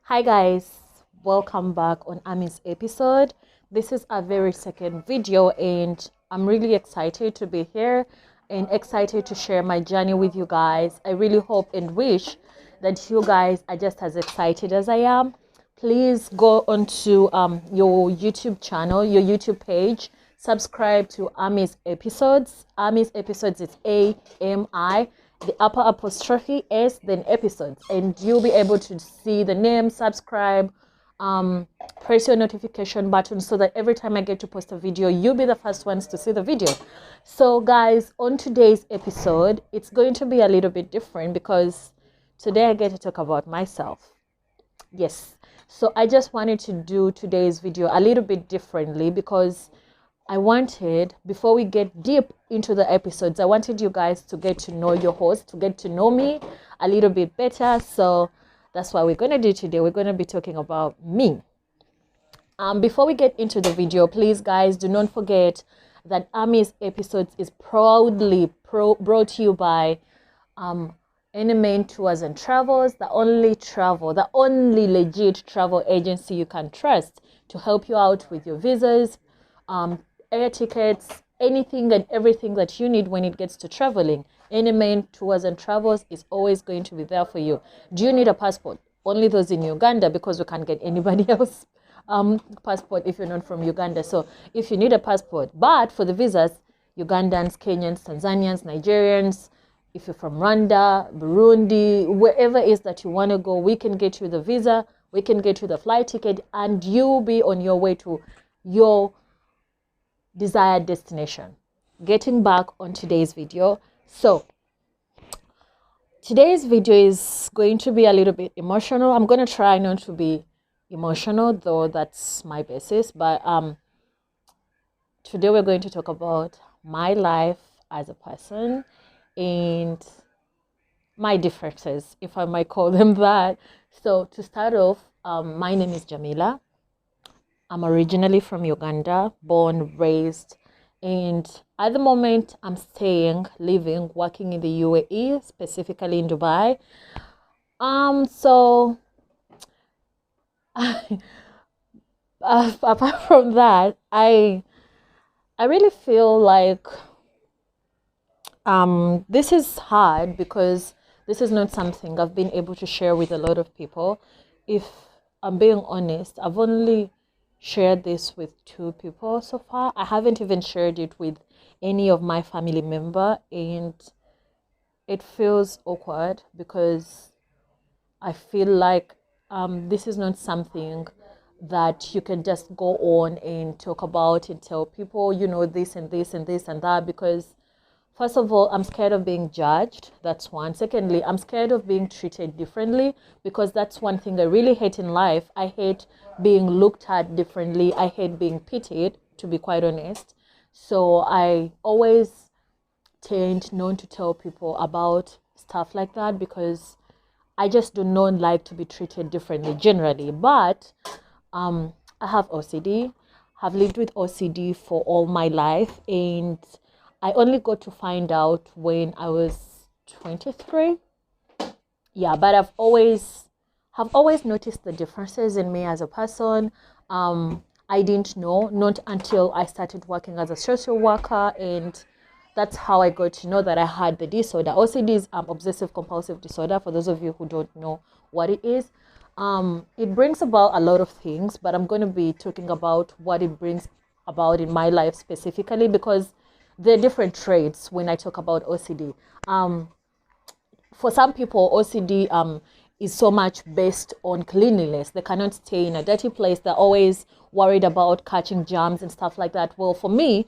Hi guys, welcome back on Ami's episode. This is our very second video and I'm really excited to be here and excited to share my journey with you guys. I really hope and wish that you guys are just as excited as I am. Please go onto your YouTube channel, your YouTube page, subscribe to Ami's episodes. Ami's episodes is AMI, the upper apostrophe S, then episodes, and you'll be able to see the name, subscribe, press your notification button so that every time I get to post a video, you'll be the first ones to see the video. So guys, on today's episode, it's going to be a little bit different because today I get to talk about myself. Yes, so I just wanted to do today's video a little bit differently because I wanted, before we get deep into the episodes, I wanted you guys to get to know your host, to get to know me a little bit better. So that's what we're going to do today. We're going to be talking about me. Before we get into the video, please guys, do not forget that Ami's episodes is proudly brought to you by Main Tours and Travels, the only legit travel agency you can trust to help you out with your visas, air tickets, anything and everything that you need when it gets to traveling. Main Tours and Travels is always going to be there for you. Do you need a passport? Only those in Uganda, because we can't get anybody else passport if you're not from Uganda. So if you need a passport, but for the visas, Ugandans, Kenyans, Tanzanians, Nigerians, if you're from Rwanda, Burundi, wherever it is that you want to go, we can get you the visa, we can get you the flight ticket, and you'll be on your way to your desired destination. Getting back on today's video. So today's video is going to be a little bit emotional. I'm going to try not to be emotional, though that's my basis, but today we're going to talk about my life as a person and my differences, if I might call them that. So to start off, my name is Jamila. I'm originally from Uganda, born, raised, and at the moment I'm living, working in the UAE, specifically in Dubai. So apart from that, I really feel like this is hard because this is not something I've been able to share with a lot of people. If I'm being honest, I've only shared this with 2 people so far. I haven't even shared it with any of my family member, and it feels awkward because I feel like this is not something that you can just go on and talk about and tell people, you know, this and this and this and that, because first of all, I'm scared of being judged. That's one. Secondly, I'm scared of being treated differently, because that's one thing I really hate in life. I hate being looked at differently. I hate being pitied, to be quite honest. So I always tend not to tell people about stuff like that because I just do not like to be treated differently generally. But I have OCD. I've lived with OCD for all my life, and I only got to find out when I was 23. Yeah, but I've always noticed the differences in me as a person. I didn't know, not until I started working as a social worker, and that's how I got to know that I had the disorder. OCD is obsessive compulsive disorder, for those of you who don't know what it is. It brings about a lot of things, but I'm going to be talking about what it brings about in my life specifically, because there are different traits when I talk about OCD. For some people, OCD is so much based on cleanliness. They cannot stay in a dirty place. They're always worried about catching germs and stuff like that. Well, for me,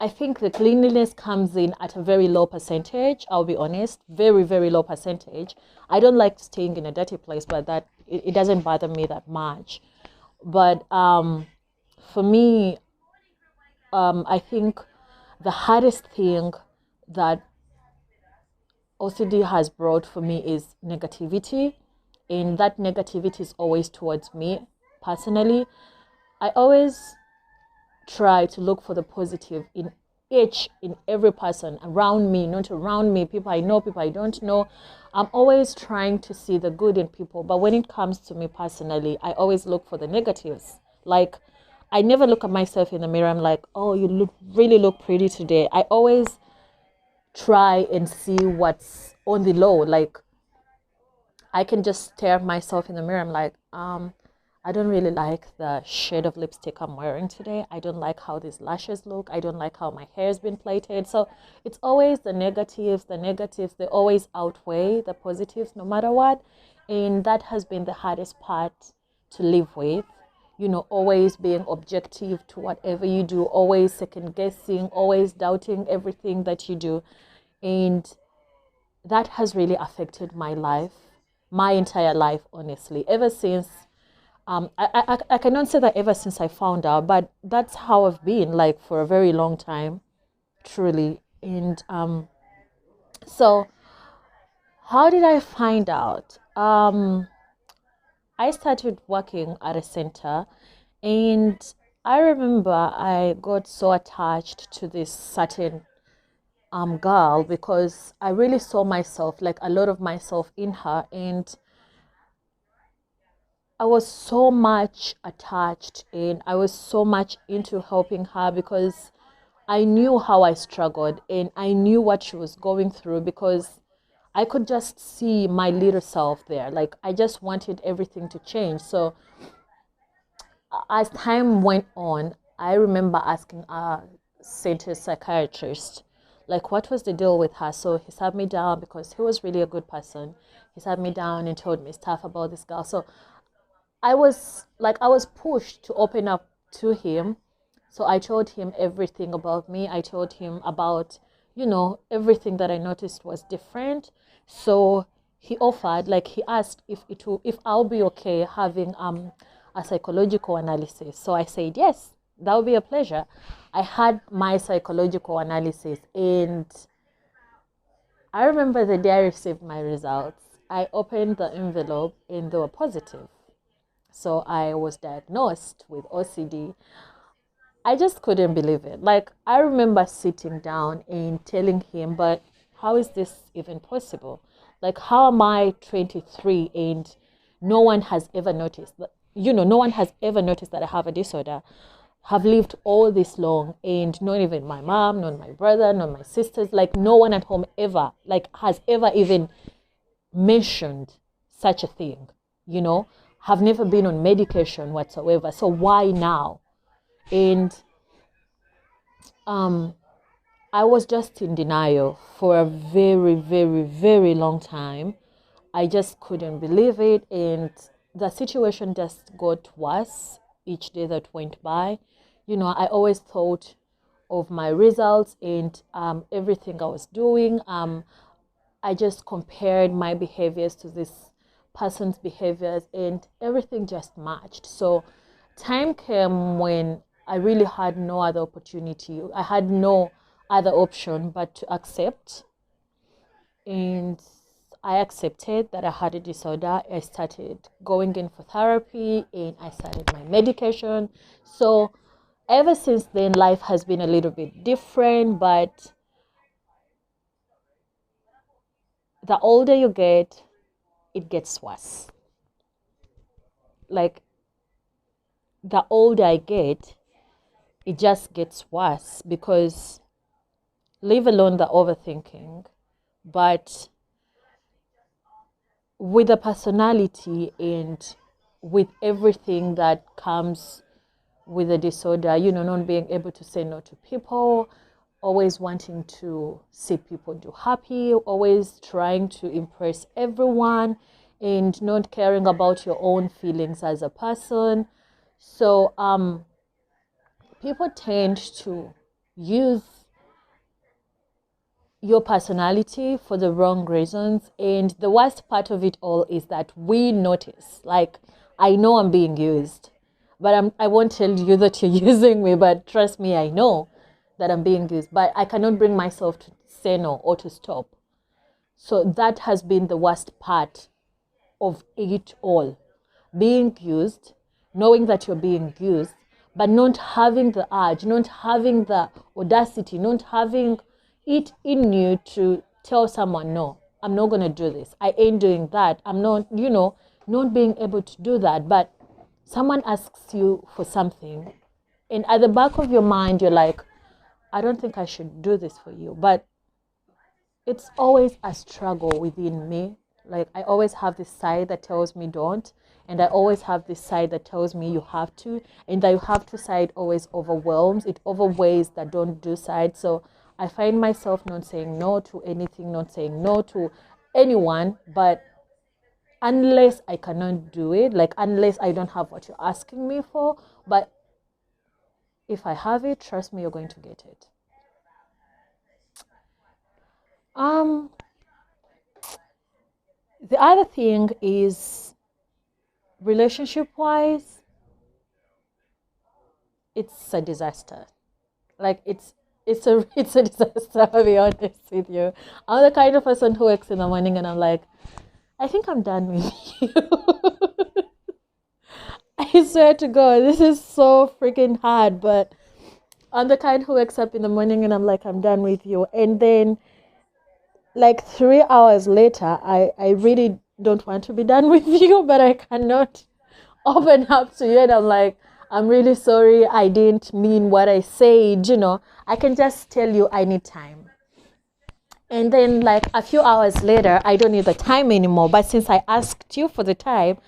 I think the cleanliness comes in at a very low percentage. I'll be honest, very, very low percentage. I don't like staying in a dirty place, but that it doesn't bother me that much. But for me, I think the hardest thing that OCD has brought for me is negativity, and that negativity is always towards me personally. I always try to look for the positive in each in every person around me, not around me, people I know, people I don't know. I'm always trying to see the good in people. But when it comes to me personally, I always look for the negatives. Like, I never look at myself in the mirror. I'm like, oh, you really look pretty today. I always try and see what's on the low. Like, I can just stare at myself in the mirror. I'm like, I don't really like the shade of lipstick I'm wearing today. I don't like how these lashes look. I don't like how my hair's been plaited. So it's always the negatives. The negatives, they always outweigh the positives no matter what. And that has been the hardest part to live with. You know, always being objective to whatever you do, always second guessing, always doubting everything that you do. And that has really affected my life, my entire life, honestly, ever since. I cannot say that ever since I found out, but that's how I've been, like, for a very long time, truly. And so how did I find out? I started working at a center, and I remember I got so attached to this certain girl because I really saw myself, like a lot of myself in her, and I was so much attached and I was so much into helping her because I knew how I struggled and I knew what she was going through because I could just see my little self there. Like, I just wanted everything to change. So as time went on, I remember asking our center psychiatrist, like, what was the deal with her? So he sat me down because he was really a good person. He sat me down and told me stuff about this girl. So I was pushed to open up to him. So I told him everything about me. I told him about, everything that I noticed was different. So he offered, like, he asked if I'll be okay having a psychological analysis. So I said yes, that would be a pleasure. I had my psychological analysis, and I remember the day I received my results. I opened the envelope and they were positive. So I was diagnosed with OCD. I just couldn't believe it. Like, I remember sitting down and telling him, but how is this even possible? Like, how am I 23 and no one has ever noticed that, no one has ever noticed that I have a disorder. Have lived all this long, and not even my mom, not my brother, not my sisters, like no one at home ever, like, has ever even mentioned such a thing, have never been on medication whatsoever. So why now? And I was just in denial for a very, very, very long time. I just couldn't believe it. And the situation just got worse each day that went by. I always thought of my results and everything I was doing. I just compared my behaviors to this person's behaviors, and everything just matched. So time came when I really had no other opportunity. I had no other option but to accept. And I accepted that I had a disorder. I started going in for therapy and I started my medication. So ever since then, life has been a little bit different, but the older you get, it gets worse. Like, the older I get, it just gets worse because, leave alone the overthinking, but with the personality and with everything that comes with a disorder, not being able to say no to people, always wanting to see people do happy, always trying to impress everyone, and not caring about your own feelings as a person. So people tend to use your personality for the wrong reasons. And the worst part of it all is that we notice. Like, I know I'm being used, but I won't tell you that you're using me, but trust me, I know that I'm being used, but I cannot bring myself to say no or to stop. So that has been the worst part of it all. Being used, knowing that you're being used, but not having the urge, not having the audacity, not having it in you to tell someone, no, I'm not going to do this. I ain't doing that. I'm not, not being able to do that. But someone asks you for something, and at the back of your mind, you're like, I don't think I should do this for you. But it's always a struggle within me. Like, I always have this side that tells me don't, and I always have this side that tells me you have to, and that you have to side always overwhelms. It overweighs that don't do side. So I find myself not saying no to anything, not saying no to anyone, but unless I cannot do it, like unless I don't have what you're asking me for. But if I have it, trust me, you're going to get it. The other thing is, relationship-wise, it's a disaster. Like, it's a disaster, I'll be honest with you. I'm the kind of person who wakes in the morning and I'm like, I think I'm done with you. I swear to God, this is so freaking hard, but I'm the kind who wakes up in the morning and I'm like, I'm done with you. And then like 3 hours later, I really don't want to be done with you, but I cannot open up to you. And I'm like, I'm really sorry. I didn't mean what I said. I can just tell you I need time. And then like a few hours later, I don't need the time anymore. But since I asked you for the time,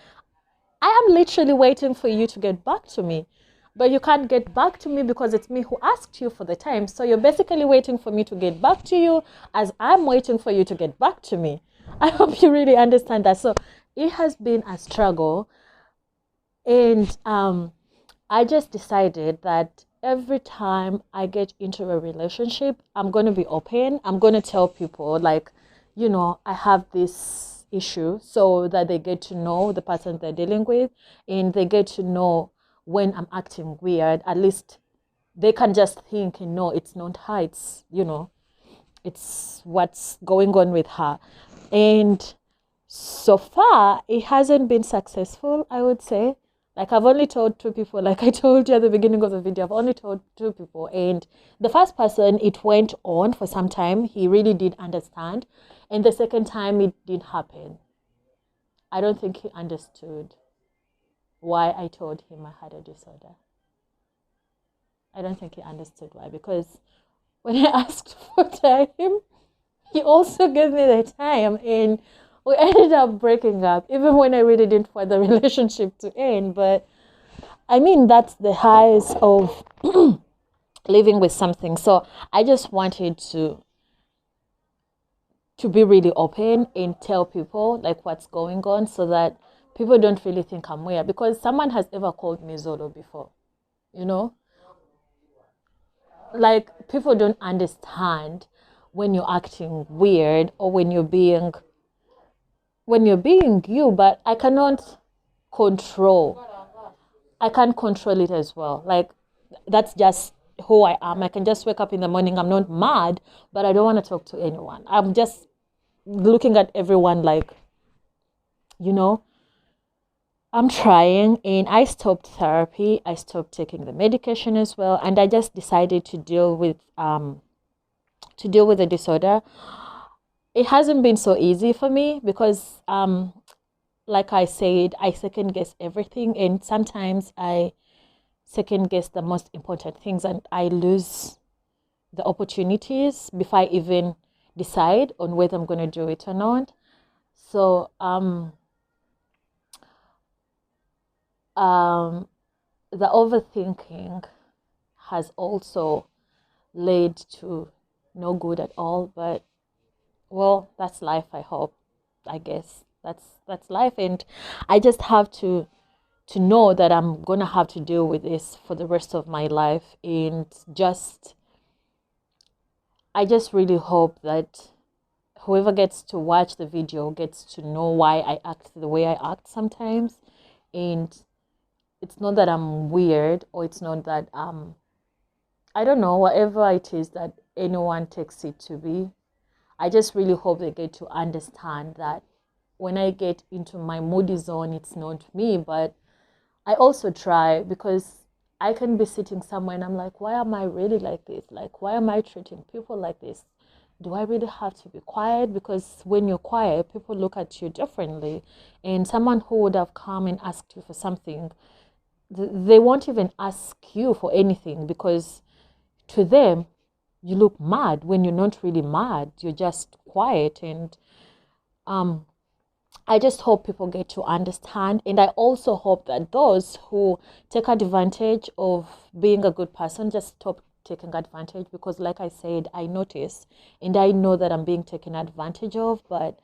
I am literally waiting for you to get back to me. But you can't get back to me because it's me who asked you for the time. So you're basically waiting for me to get back to you as I'm waiting for you to get back to me. I hope you really understand that. So it has been a struggle. And I just decided that every time I get into a relationship, I'm going to be open. I'm going to tell people, like, I have this issue, so that they get to know the person they're dealing with, and they get to know when I'm acting weird. At least they can just think, no, it's not her, it's, it's what's going on with her. And so far, it hasn't been successful, I would say. Like, I've only told 2 people, like I told you at the beginning of the video, I've only told 2 people. And the first person, it went on for some time. He really did understand. And the second time, it didn't happen. I don't think he understood why I told him I had a disorder. I don't think he understood why. Because when I asked for time, he also gave me the time. And we ended up breaking up, even when I really didn't want the relationship to end. But I mean, that's the highs of living with something. So I just wanted to be really open and tell people like what's going on, so that people don't really think I'm weird. Because someone has ever called me Zolo before, like, people don't understand when you're acting weird or when you're being you. But I can't control it as well. Like, that's just who I am. I can just wake up in the morning, I'm not mad, but I don't want to talk to anyone. I'm just looking at everyone like, I'm trying. And I stopped therapy, I stopped taking the medication as well, and I just decided to deal with the disorder. It hasn't been so easy for me because like I said, I second guess everything, and sometimes I second guess the most important things, and I lose the opportunities before I even decide on whether I'm going to do it or not. So the overthinking has also led to no good at all. But well, that's life. I guess that's life, and I just have to know that I'm gonna have to deal with this for the rest of my life. And I just really hope that whoever gets to watch the video gets to know why I act the way I act sometimes. And it's not that I'm weird, or it's not that I don't know, whatever it is that anyone takes it to be. I just really hope they get to understand that when I get into my moody zone, it's not me. But I also try, because I can be sitting somewhere and I'm like, why am I really like this? Like, why am I treating people like this? Do I really have to be quiet? Because when you're quiet, people look at you differently. And someone who would have come and asked you for something, they won't even ask you for anything, because to them, you look mad when you're not really mad. You're just quiet. And I just hope people get to understand. And I also hope that those who take advantage of being a good person just stop taking advantage, because like I said, I notice and I know that I'm being taken advantage of, but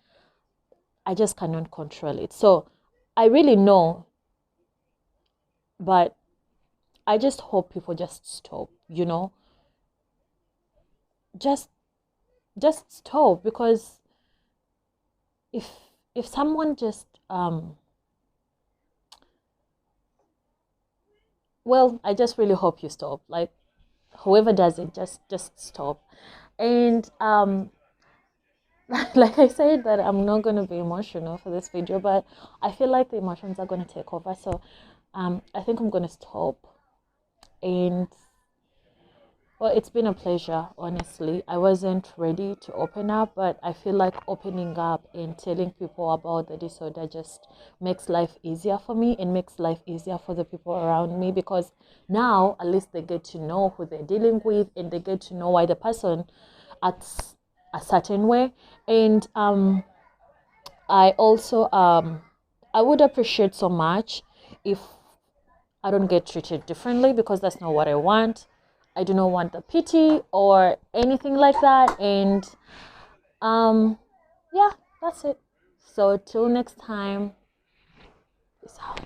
I just cannot control it. So I really know, but I just hope people just stop, just stop. Because if someone just well, I just really hope you stop. Like, whoever does it, just stop. And like I said, that I'm not going to be emotional for this video, but I feel like the emotions are going to take over. So I think I'm going to stop. And well, it's been a pleasure, honestly. I wasn't ready to open up, but I feel like opening up and telling people about the disorder just makes life easier for me and makes life easier for the people around me, because now at least they get to know who they're dealing with and they get to know why the person acts a certain way. And I also I would appreciate so much if I don't get treated differently, because that's not what I want. I do not want the pity or anything like that. And yeah, that's it. So till next time, peace out.